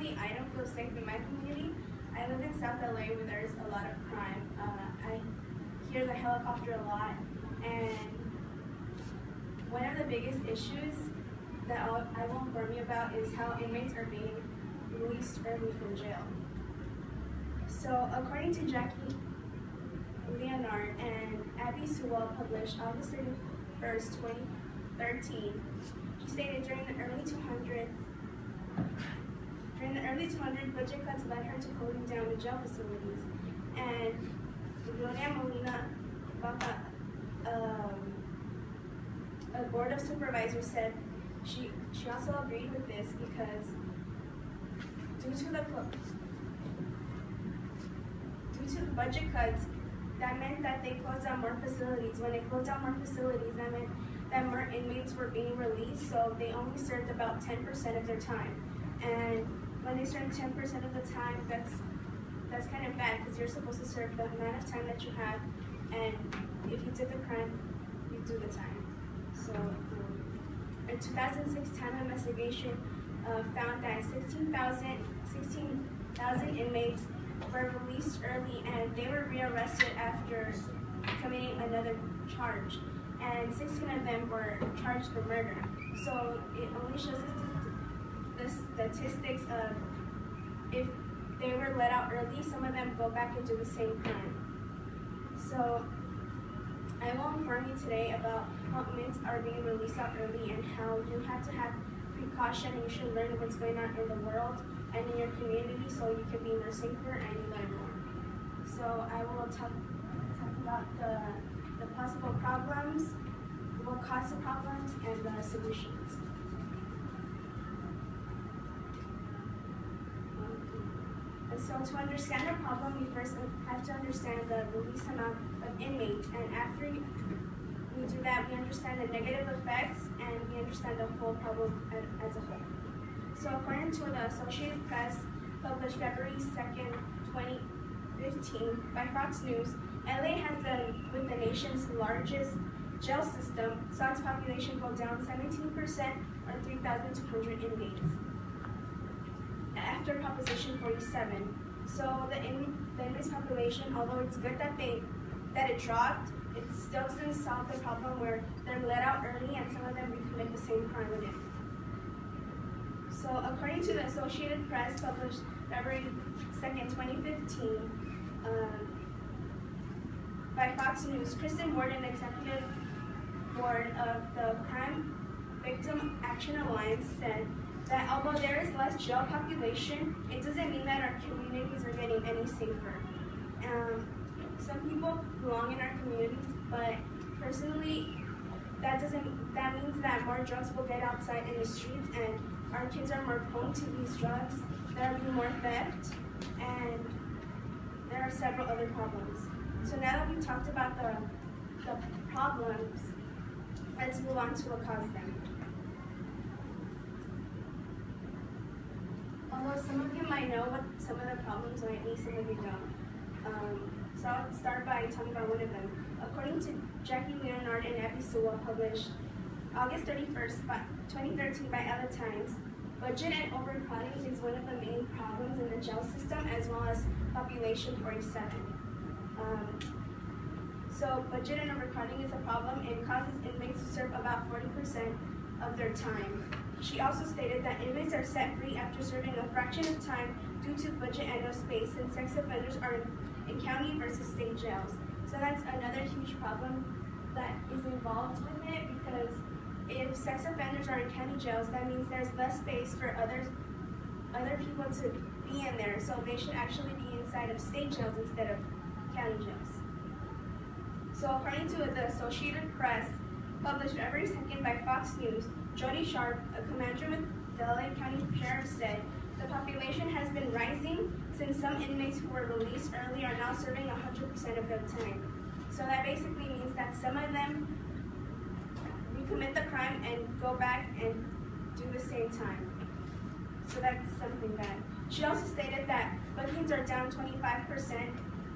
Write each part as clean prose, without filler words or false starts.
Personally, I don't feel safe in my community. I live in South LA where there's a lot of crime. I hear the helicopter a lot, and one of the biggest issues that I will inform you about is how inmates are being released early from jail. So according to Jackie Leonard and Abby Sewell, published August 31st, 2013, she stated during the early 200s, budget cuts led her to closing down the jail facilities. And Gloria Molina, a board of supervisors, said she also agreed with this because due to the budget cuts, that meant that they closed down more facilities. When they closed down more facilities, that meant that more inmates were being released, so they only served about 10% of their time. And when they serve 10% of the time, that's kind of bad because you're supposed to serve the amount of time that you have, and if you did the crime, you do the time. So a 2006 time investigation found that 16,000 inmates were released early, and they were rearrested after committing another charge, and 16 of them were charged for murder. So it only shows the statistics of if they were let out early, some of them go back and do the same crime. So I will inform you today about how inmates are being released out early and how you have to have precaution, and you should learn what's going on in the world and in your community so you can be more safer and you learn more. So I will talk about the possible problems, what cause the problems, and the solutions. And so to understand the problem, we first have to understand the release amount of inmates, and after we do that, we understand the negative effects and we understand the whole problem as a whole. So according to the Associated Press, published February 2nd, 2015 by Fox News, LA has with the nation's largest jail system, saw its population go down 17% or 3,200 inmates after Proposition 47. So the inmates population, although it's good that it dropped, it still doesn't solve the problem where they're let out early and some of them recommit the same crime again. So according to the Associated Press, published February 2nd, 2015, by Fox News, Kristen Borden, executive board of the Crime Victim Action Alliance, said that although there is less jail population, it doesn't mean that our communities are getting any safer. Some people belong in our communities, but personally, that means that more drugs will get outside in the streets, and our kids are more prone to these drugs. There will be more theft, and there are several other problems. So now that we've talked about the problems, let's move on to what caused them. Although some of you might know what some of the problems might be, some of you don't. So I'll start by talking about one of them. According to Jackie Leonard and Abby Sewell, published August 31st, 2013 by LA Times, budget and overcrowding is one of the main problems in the jail system, as well as population 47. So budget and overcrowding is a problem and causes inmates to serve about 40% of their time. She also stated that inmates are set free after serving a fraction of time due to budget and no space, since sex offenders are in county versus state jails. So that's another huge problem that is involved with it, because if sex offenders are in county jails, that means there's less space for other people to be in there. So they should actually be inside of state jails instead of county jails. So according to the Associated Press, published February 2nd by Fox News, Jody Sharp, a commander with the LA County Sheriff, said the population has been rising since some inmates who were released early are now serving 100% of their time. So that basically means that some of them recommit the crime and go back and do the same time. So that's something bad. She also stated that bookings are down 25%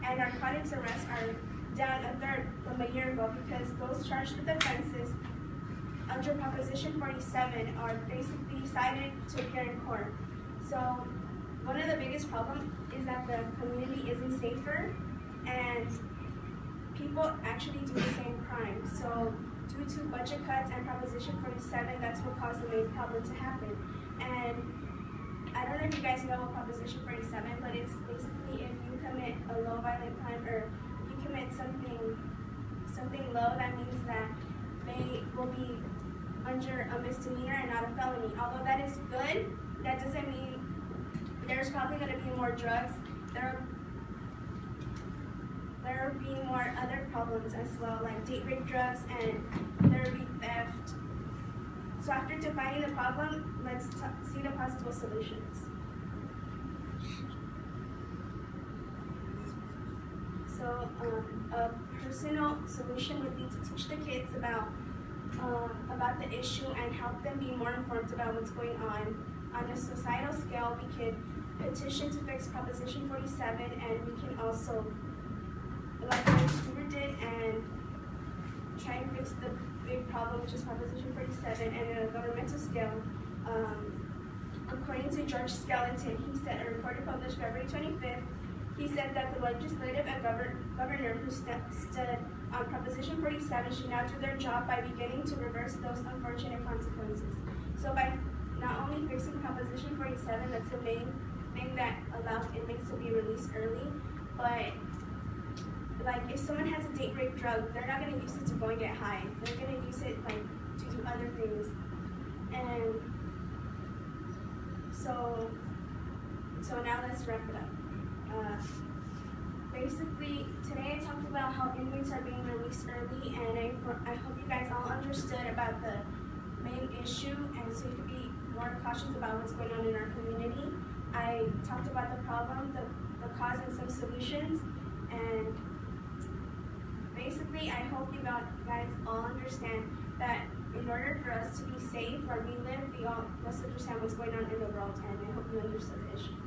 and narcotics arrests are down a third from a year ago, because those charged with offenses under Proposition 47 are basically cited to appear in court. So one of the biggest problems is that the community isn't safer and people actually do the same crime. So due to budget cuts and Proposition 47, that's what caused the main problem to happen. And I don't know if you guys know what Proposition 47, but it's basically if you commit a low violent crime or you commit something low, that means that they will be under a misdemeanor and not a felony. Although that is good, that doesn't mean there's probably going to be more drugs. There will be more other problems as well, like date rape drugs, and there will be theft. So after defining the problem, let's see the possible solutions. So a personal solution would be to teach the kids about the issue and help them be more informed about what's going on. On a societal scale, we could petition to fix Proposition 47, and we can also, like what Stewart did, and try and fix the big problem, which is Proposition 47. And on a governmental scale, according to George Skeleton, he said, a report published February 25th, he said that the legislative and governor who stood on Proposition 47 should now do their job by beginning to reverse those unfortunate consequences. So by not only fixing Proposition 47, that's the main thing that allows inmates to be released early, but like if someone has a date rape drug, they're not going to use it to go and get high. They're going to use it like to do other things. And so now let's wrap it up. Basically, today I talked about how inmates are being released early, and I hope you guys all understood about the main issue, and so you can be more cautious about what's going on in our community. I talked about the problem, the cause, and some solutions, and basically I hope you guys all understand that in order for us to be safe where we live, we all must understand what's going on in the world, and I hope you understood the issue.